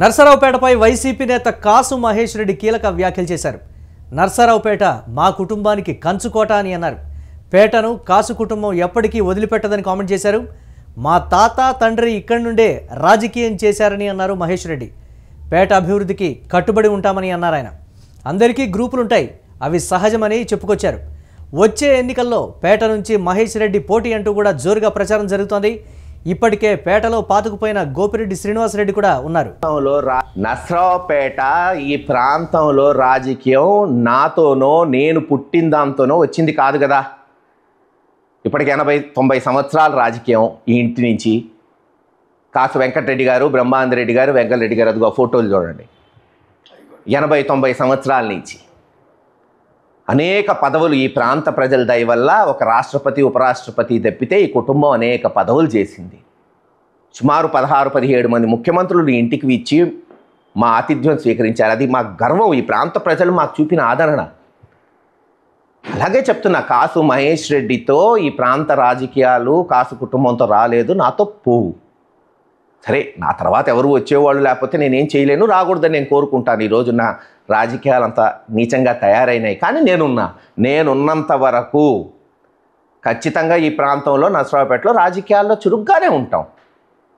నర్సరావుపేటపై YCP నేత కాసు మహేష్ రెడ్డి కీలక వ్యాఖ్యలు చేశారు. నర్సరావుపేట మా కుటుంబానికి కంచుకోట అని అన్నారు. పేటను కాసు కుటుంబం ఎప్పటికీ వదిలిపెట్టదని కామెంట్ చేశారు. మా తాత తండ్రి ఇక్కడి నుండే రాజకీయం చేశారని అన్నారు మహేష్ రెడ్డి. పేట అభివృద్ధికి కట్టుబడి ఉంటామని అన్నారు ఆయన. అందరికీ గ్రూపులుంటాయి, అవి సహజమని చెప్పుకొచ్చారు. వచ్చే ఎన్నికల్లో పేట నుంచి మహేష్ రెడ్డి పోటీ అంటూ కూడా జోరుగా ప్రచారం జరుగుతోంది. ఇప్పటికే పేటలో పాతుకుపోయిన గోపిరెడ్డి శ్రీనివాసరెడ్డి కూడా ఉన్నారు. నర్సరావుపేట ఈ ప్రాంతంలో రాజకీయం నాతోనో నేను పుట్టిన దాంతోనో వచ్చింది కాదు కదా. ఇప్పటికి 80-90 సంవత్సరాల రాజకీయం ఈ ఇంటి నుంచి. కాసు వెంకటరెడ్డి గారు, బ్రహ్మాందరెడ్డి గారు, వెంకటరెడ్డి గారు, అదిగో ఫోటోలు చూడండి. 80-90 సంవత్సరాల నుంచి అనేక పదవులు ఈ ప్రాంత ప్రజల దయ వల్ల ఒక రాష్ట్రపతి, ఉపరాష్ట్రపతి తప్పితే ఈ కుటుంబం అనేక పదవులు చేసింది. సుమారు 16-17 మంది ముఖ్యమంత్రులు ఇంటికి ఇచ్చి మా ఆతిథ్యం స్వీకరించారు. అది మా గర్వం. ఈ ప్రాంత ప్రజలు మాకు చూపిన ఆదరణ. అలాగే చెప్తున్నా, కాసు మహేష్ రెడ్డితో ఈ ప్రాంత రాజకీయాలు కాసు కుటుంబంతో రాలేదు, నాతో పోవు. సరే, నా తర్వాత ఎవరు వచ్చేవాళ్ళు లేకపోతే నేనేం చేయలేను, రాకూడదని నేను కోరుకుంటాను. ఈరోజు నా రాజకీయాలు అంత నీచంగా తయారైనాయి, కానీ నేనున్నంత వరకు ఖచ్చితంగా ఈ ప్రాంతంలో నర్సరావుపేటలో రాజకీయాల్లో చురుగ్గానే ఉంటాం.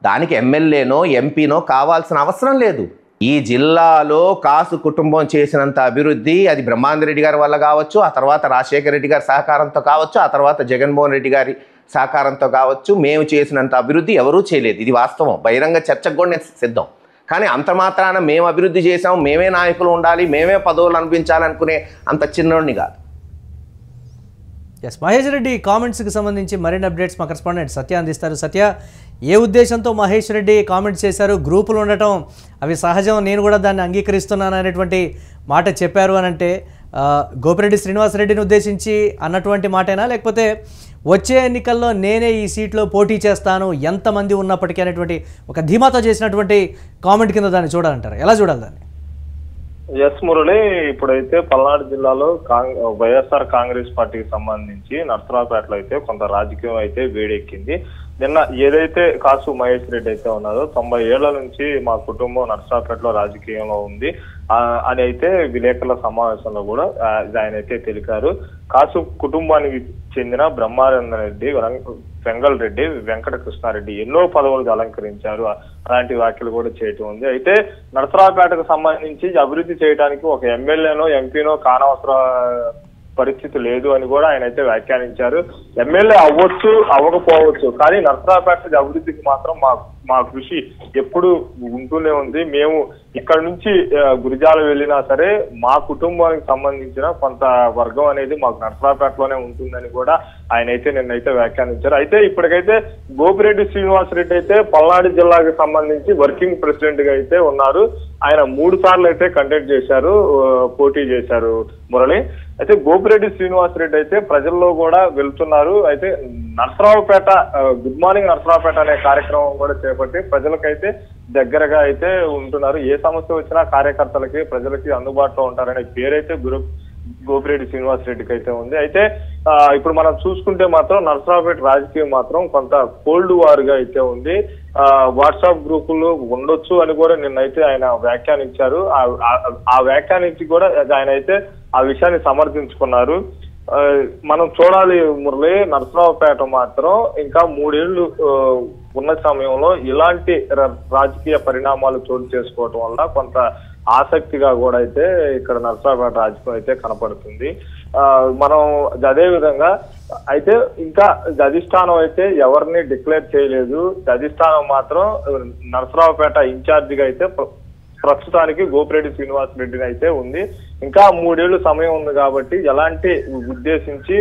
దానికి ఎమ్మెల్యేనో ఎంపీనో కావాల్సిన అవసరం లేదు. ఈ జిల్లాలో కాసు కుటుంబం చేసినంత అభివృద్ధి అది బ్రహ్మాందరెడ్డి గారి వల్ల కావచ్చు, ఆ తర్వాత రాజశేఖర రెడ్డి గారి సహకారంతో కావచ్చు, ఆ తర్వాత జగన్మోహన్ రెడ్డి గారి సహకారంతో కావచ్చు, మేము చేసినంత అభివృద్ధి ఎవరూ చేయలేదు. ఇది వాస్తవం. బహిరంగ చర్చకు కూడా నేను సిద్ధం. కానీ అంత మాత్రాన మేము అభివృద్ధి చేసాం, మేమే నాయకులు ఉండాలి, మేమే పదవులు అనిపించాలనుకునే అంత చిన్నోడిని కాదు. మహేష్ రెడ్డి కామెంట్స్కి సంబంధించి మరిన్ని అప్డేట్స్ మా కరెస్పాండెంట్ సత్య అందిస్తారు. సత్య, ఏ ఉద్దేశంతో మహేష్ రెడ్డి కామెంట్స్ చేశారు? గ్రూపులు ఉండటం అవి సహజం, నేను కూడా దాన్ని అంగీకరిస్తున్నాను అనేటువంటి మాట చెప్పారు అని అంటే గోపిరెడ్డి శ్రీనివాసరెడ్డిని ఉద్దేశించి అన్నటువంటి మాటేనా, లేకపోతే వచ్చే ఎన్నికల్లో నేనే ఈ సీట్లో పోటీ చేస్తాను ఎంతమంది ఉన్నప్పటికీ అనేటువంటి ఒక ధీమాతో చేసినటువంటి కామెంట్ కింద దాన్ని చూడాలంటారు? ఎలా చూడాలి దాన్ని? ఎస్ మురళి, ఇప్పుడైతే పల్నాడు జిల్లాలో వైఎస్ఆర్ కాంగ్రెస్ పార్టీకి సంబంధించి నర్సరావుపేటలో అయితే కొంత రాజకీయం అయితే వేడెక్కింది. నిన్న ఏదైతే కాసు మహేష్ రెడ్డి అయితే ఉన్నారో 90 ఏళ్ల నుంచి మా కుటుంబం నర్సరావుపేటలో రాజకీయంలో ఉంది అని అయితే విలేకరుల సమావేశంలో కూడా ఆయన అయితే తెలిపారు. కాసు కుటుంబానికి చెందిన బ్రహ్మానందరెడ్డి, వెంగల్ రెడ్డి, వెంకట కృష్ణారెడ్డి ఎన్నో పదవులు అలంకరించారు. అలాంటి వ్యాఖ్యలు కూడా చేయటం ఉంది. అయితే నర్సరావుపేటకు సంబంధించి అభివృద్ధి చేయడానికి ఒక ఎమ్మెల్యేనో ఎంపీనో కానవసర పరిస్థితి లేదు అని కూడా ఆయన అయితే వ్యాఖ్యానించారు. ఎమ్మెల్యే అవ్వచ్చు, అవ్వకపోవచ్చు, కానీ నర్సరావుపేట అభివృద్ధికి మాత్రం మా కృషి ఎప్పుడు ఉంటూనే ఉంది. మేము ఇక్కడ నుంచి గురిజాల వెళ్ళినా సరే మా కుటుంబానికి సంబంధించిన కొంత వర్గం అనేది మాకు నర్సరావుపేటలోనే ఉంటుందని కూడా ఆయన అయితే నిన్నైతే వ్యాఖ్యానించారు. అయితే ఇప్పటికైతే గోపిరెడ్డి శ్రీనివాసరెడ్డి అయితే పల్నాడు జిల్లాకి సంబంధించి వర్కింగ్ ప్రెసిడెంట్ గా అయితే ఉన్నారు. ఆయన 3 సార్లు అయితే కంటెస్ట్ చేశారు, పోటీ చేశారు మురళి. అయితే గోపిరెడ్డి శ్రీనివాసరెడ్డి అయితే ప్రజల్లో కూడా వెళ్తున్నారు. అయితే నర్సరావుపేట గుడ్ మార్నింగ్ నర్సరావుపేట అనే కార్యక్రమం కూడా చేపట్టి ప్రజలకైతే దగ్గరగా అయితే ఉంటున్నారు. ఏ సమస్య వచ్చినా కార్యకర్తలకి, ప్రజలకి అందుబాటులో ఉంటారనే పేరైతే గోపిరెడ్డి శ్రీనివాసరెడ్డికి అయితే ఉంది. అయితే ఇప్పుడు మనం చూసుకుంటే మాత్రం నర్సరావుపేట రాజకీయం మాత్రం కొంత కోల్డ్ వార్ గా అయితే ఉంది. వాట్సాప్ గ్రూపులు ఉండొచ్చు అని కూడా నిన్నైతే ఆయన వ్యాఖ్యానించారు. ఆ వ్యాఖ్యానించి కూడా ఆయన అయితే ఆ విషయాన్ని సమర్థించుకున్నారు. మనం చూడాలి మురళి, నర్సరావుపేట మాత్రం ఇంకా 3 ఏళ్లు ఉన్న సమయంలో ఇలాంటి రాజకీయ పరిణామాలు చోటు చేసుకోవటం వల్ల కొంత ఆసక్తిగా కూడా అయితే ఇక్కడ నర్సరావుపేట రాజకీయం అయితే కనపడుతుంది. మనం అదే విధంగా అయితే ఇంకా అధిష్టానం అయితే ఎవరిని డిక్లేర్ చేయలేదు. అధిష్టానం మాత్రం నర్సరావుపేట ఇన్ఛార్జిగా అయితే ప్రస్తుతానికి గోపిరెడ్డి శ్రీనివాసరెడ్డిని అయితే ఉంది. ఇంకా 3 ఏళ్లు సమయం ఉంది కాబట్టి ఎలాంటి ఉద్దేశించి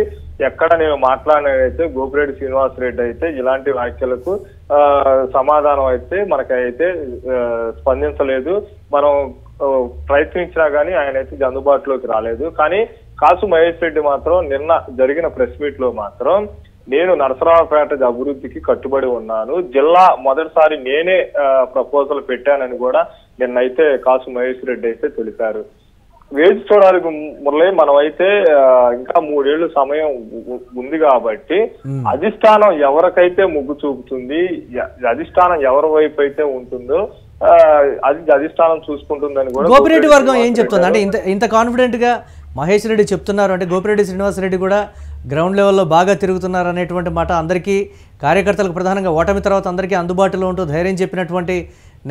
ఎక్కడ నేను మాట్లాడినైతే గోపిరెడ్డి శ్రీనివాసరెడ్డి అయితే ఇలాంటి వ్యాఖ్యలకు సమాధానం అయితే మనకైతే స్పందించలేదు. మనం ప్రయత్నించినా కానీ ఆయన అయితే అందుబాటులోకి రాలేదు. కానీ కాసు మహేష్ రెడ్డి మాత్రం నిన్న జరిగిన ప్రెస్ మీట్ లో మాత్రం నేను నర్సరావుపేట అభివృద్ధికి కట్టుబడి ఉన్నాను, జిల్లా మొదటిసారి నేనే ప్రపోజల్ పెట్టానని కూడా నిన్నైతే కాసు మహేష్ రెడ్డి అయితే తెలిపారు. వేచి చూడాలి మురళి. మనం అయితే ఇంకా 3 ఏళ్లు సమయం ఉంది కాబట్టి అధిష్టానం ఎవరికైతే మొగ్గు చూపుతుంది, అధిష్టానం ఎవరి వైపు అయితే ఉంటుందో అది అధిష్టానం చూసుకుంటుందని కూడా గోపిరెడ్డి వర్గం ఏం చెప్తుంది అంటే ఇంత కాన్ఫిడెంట్గా మహేష్ రెడ్డి చెప్తున్నారు అంటే గోపిరెడ్డి శ్రీనివాసరెడ్డి కూడా గ్రౌండ్ లెవెల్లో బాగా తిరుగుతున్నారు అనేటువంటి మాట అందరికీ కార్యకర్తలకు ప్రధానంగా ఓటమి తర్వాత అందరికీ అందుబాటులో ఉంటూ ధైర్యం చెప్పినటువంటి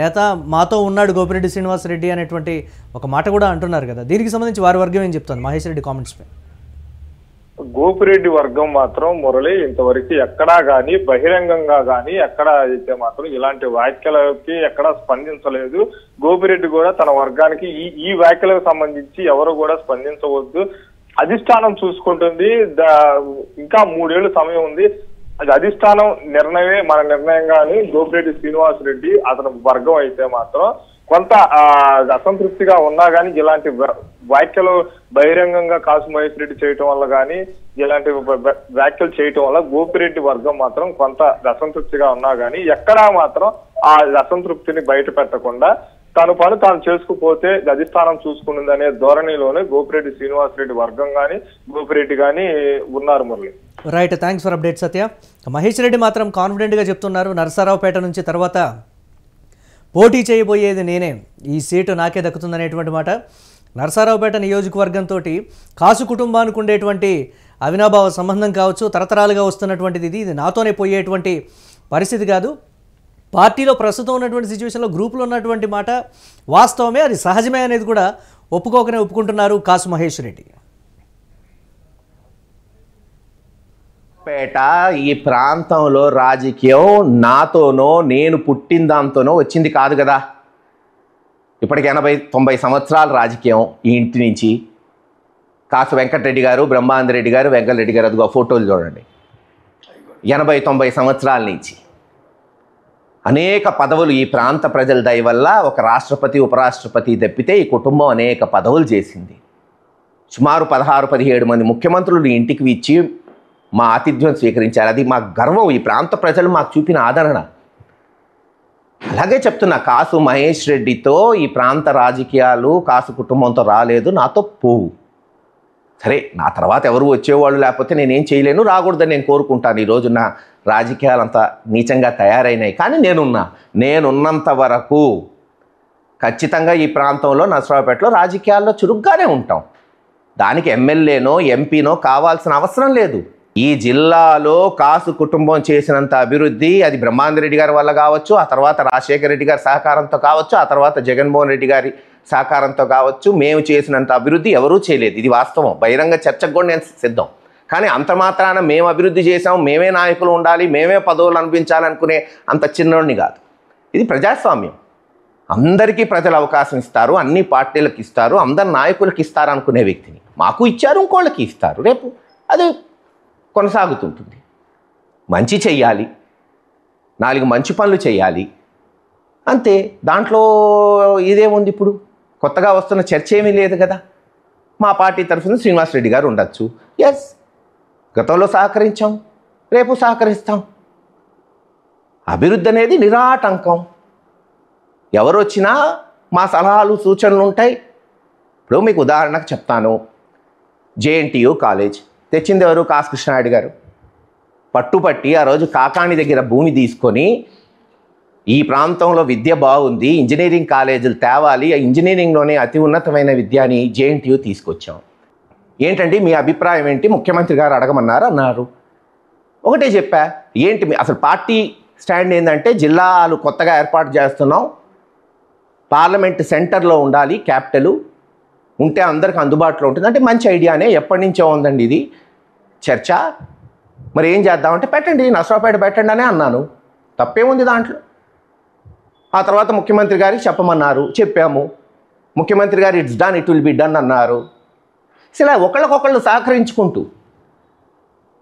నేత మాతో ఉన్నాడు గోపిరెడ్డి శ్రీనివాసరెడ్డి అనేటువంటి ఒక మాట కూడా అంటున్నారు కదా. దీనికి సంబంధించి వారి వర్గం ఏం చెప్తుంది మహేష్ రెడ్డి కామెంట్స్ పై? గోపిరెడ్డి వర్గం మాత్రం మురళి ఇంతవరకు ఎక్కడా గానీ బహిరంగంగా గానీ ఎక్కడా అయితే మాత్రం ఇలాంటి వ్యాఖ్యలకి ఎక్కడా స్పందించలేదు. గోపిరెడ్డి కూడా తన వర్గానికి ఈ వ్యాఖ్యలకు సంబంధించి ఎవరు కూడా స్పందించవద్దు, అధిష్టానం చూసుకుంటుంది, ఇంకా 3 ఏళ్ళు సమయం ఉంది, అది అధిష్టానం నిర్ణయమే మన నిర్ణయంగా అని గోపిరెడ్డి శ్రీనివాసరెడ్డి అతని వర్గం అయితే మాత్రం కొంత అసంతృప్తిగా ఉన్నా కానీ ఇలాంటి వ్యాఖ్యలు బహిరంగంగా కాసు మహేష్ రెడ్డి చేయటం వల్ల కానీ ఇలాంటి వ్యాఖ్యలు చేయటం వల్ల గోపిరెడ్డి వర్గం మాత్రం కొంత అసంతృప్తిగా ఉన్నా కానీ ఎక్కడా మాత్రం ఆ అసంతృప్తిని బయట పెట్టకుండా తాను చేసుకుపోతే అధిష్టానం చూసుకుంది అనే ధోరణిలోనే గోపిరెడ్డి శ్రీనివాసరెడ్డి వర్గం కానీ గోపిరెడ్డి కానీ ఉన్నారు Murali. Right, thanks for update Satya. Mahesh Reddy మాత్రం కాన్ఫిడెంట్గా చెప్తున్నారు నరసరావుపేట నుంచి తర్వాత పోటీ చేయబోయేది నేనే, ఈ సీటు నాకే దక్కుతుందనేటువంటి మాట. నరసరావుపేట నియోజకవర్గంతో కాసు కుటుంబానికి ఉండేటువంటి అవినాభావ సంబంధం కావచ్చు, తరతరాలుగా వస్తున్నటువంటిది ఇది నాతోనే పోయేటువంటి పరిస్థితి కాదు. పార్టీలో ప్రస్తుతం ఉన్నటువంటి సిచ్యువేషన్లో గ్రూపులో ఉన్నటువంటి మాట వాస్తవమే, అది సహజమే అనేది కూడా ఒప్పుకుంటున్నారు కాసు మహేష్ రెడ్డి. పేట ఈ ప్రాంతంలో రాజకీయం నాతోనో నేను పుట్టిన దాంతోనో వచ్చింది కాదు కదా. ఇప్పటికి 80-90 సంవత్సరాల రాజకీయం ఈ ఇంటి నుంచి. కాసు వెంకటరెడ్డి గారు, బ్రహ్మాందరెడ్డి గారు, వెంకటరెడ్డి గారు, అదిగో ఫోటోలు చూడండి. 80-90 సంవత్సరాల నుంచి అనేక పదవులు ఈ ప్రాంత ప్రజల దయ వల్ల ఒక రాష్ట్రపతి, ఉపరాష్ట్రపతి తప్పితే ఈ కుటుంబం అనేక పదవులు చేసింది. సుమారు 16-17 మంది ముఖ్యమంత్రులు ఇంటికి ఇచ్చి మా ఆతిథ్యం స్వీకరించారు. అది మా గర్వం. ఈ ప్రాంత ప్రజలు మాకు చూపిన ఆదరణ. అలాగే చెప్తున్నా, కాసు మహేష్ రెడ్డితో ఈ ప్రాంత రాజకీయాలు కాసు కుటుంబంతో రాలేదు, నాతో పోవు. సరే, నా తర్వాత ఎవరు వచ్చేవాళ్ళు లేకపోతే నేనేం చేయలేను, రాకూడదని నేను కోరుకుంటాను. ఈరోజు నా రాజకీయాలు అంతా నీచంగా తయారైనాయి, కానీ నేనున్నంత వరకు ఖచ్చితంగా ఈ ప్రాంతంలో నరసరావుపేటలో రాజకీయాల్లో చురుగ్గానే ఉంటాం. దానికి ఎమ్మెల్యేనో ఎంపీనో కావాల్సిన అవసరం లేదు. ఈ జిల్లాలో కాసు కుటుంబం చేసినంత అభివృద్ధి అది బ్రహ్మాందరెడ్డి గారి వల్ల కావచ్చు, ఆ తర్వాత రాజశేఖర రెడ్డి గారి సహకారంతో కావచ్చు, ఆ తర్వాత జగన్మోహన్ రెడ్డి గారి సహకారంతో కావచ్చు, మేము చేసినంత అభివృద్ధి ఎవరూ చేయలేదు. ఇది వాస్తవం. బహిరంగ చర్చకు కూడా నేను సిద్ధం. కానీ అంత మాత్రాన మేము అభివృద్ధి చేసాం, మేమే నాయకులు ఉండాలి, మేమే పదవులు అనిపించాలనుకునే అంత చిన్నోడిని కాదు. ఇది ప్రజాస్వామ్యం. అందరికీ ప్రజలు అవకాశం ఇస్తారు, అన్ని పార్టీలకు ఇస్తారు, అందరి నాయకులకు ఇస్తారు అనుకునే వ్యక్తిని మాకు ఇచ్చారు, ఇంకోళ్ళకి ఇస్తారు. రేపు అది కొనసాగుతుంటుంది. మంచి చెయ్యాలి, 4 మంచి పనులు చేయాలి, అంతే. దాంట్లో ఇదేముంది? ఇప్పుడు కొత్తగా వస్తున్న చర్చ ఏమీ లేదు కదా. మా పార్టీ తరఫున శ్రీనివాసరెడ్డి గారు ఉండొచ్చు. ఎస్, గతంలో సహకరించాం, రేపు సహకరిస్తాం. అభివృద్ధి అనేది నిరాటంకం. ఎవరు వచ్చినా మా సలహాలు సూచనలు ఉంటాయి. ఇప్పుడు మీకు ఉదాహరణకు చెప్తాను. JNTU కాలేజ్ తెచ్చింది ఎవరు? కాసు కృష్ణారెడ్డి గారు. పట్టుపట్టి ఆ రోజు కాకాణి దగ్గర భూమి తీసుకొని ఈ ప్రాంతంలో విద్య బాగుంది, ఇంజనీరింగ్ కాలేజీలు తేవాలి, ఆ ఇంజనీరింగ్లోనే అతి ఉన్నతమైన విద్య అని JNTU తీసుకొచ్చాం. ఏంటండి మీ అభిప్రాయం ఏంటి? ముఖ్యమంత్రి గారు అడగమన్నారు అన్నారు. ఒకటే చెప్పా. ఏంటి అసలు పార్టీ స్టాండ్ ఏంటంటే, జిల్లాలు కొత్తగా ఏర్పాటు చేస్తున్నాం, పార్లమెంట్ సెంటర్లో ఉండాలి, క్యాపిటల్ ఉంటే అందరికి అందుబాటులో ఉంటుంది అంటే మంచి ఐడియానే. ఎప్పటి నుంచో ఉందండి ఇది చర్చ. మరి ఏం చేద్దామంటే పెట్టండి, నరసరావుపేట పెట్టండి అనే అన్నాను. తప్పేముంది దాంట్లో? ఆ తర్వాత ముఖ్యమంత్రి గారికి చెప్పమన్నారు, చెప్పాము. ముఖ్యమంత్రి గారు it's done, it will be done అన్నారు. అసలు ఒకళ్ళకొకళ్ళు సహకరించుకుంటూ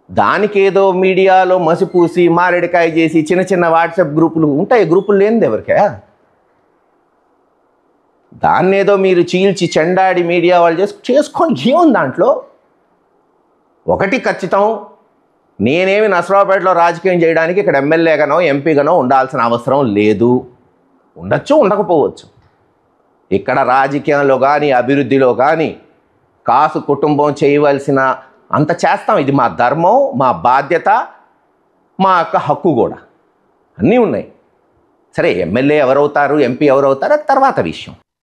దానికి ఏదో మీడియాలో మసిపూసి మారేడికాయ చేసి చిన్న చిన్న వాట్సాప్ గ్రూపులు ఉంటాయి. గ్రూపులు లేనిది ఎవరికా? దాన్ని ఏదో మీరు చీల్చి చెండాడి మీడియా వాళ్ళు చేసుకొని ఏముంది దాంట్లో? ఒకటి ఖచ్చితం, నేనేమి నరసరావుపేటలో రాజకీయం చేయడానికి ఇక్కడ ఎమ్మెల్యేగానో ఎంపీగానో ఉండాల్సిన అవసరం లేదు. ఉండొచ్చు, ఉండకపోవచ్చు. ఇక్కడ రాజకీయంలో కానీ అభివృద్ధిలో కానీ కాసు కుటుంబం చేయవలసిన అంత చేస్తాం. ఇది మా ధర్మం, మా బాధ్యత, మా యొక్క హక్కు కూడా. అన్నీ ఉన్నాయి. సరే ఎమ్మెల్యే ఎవరవుతారు, ఎంపీ ఎవరవుతారు, అది తర్వాత విషయం.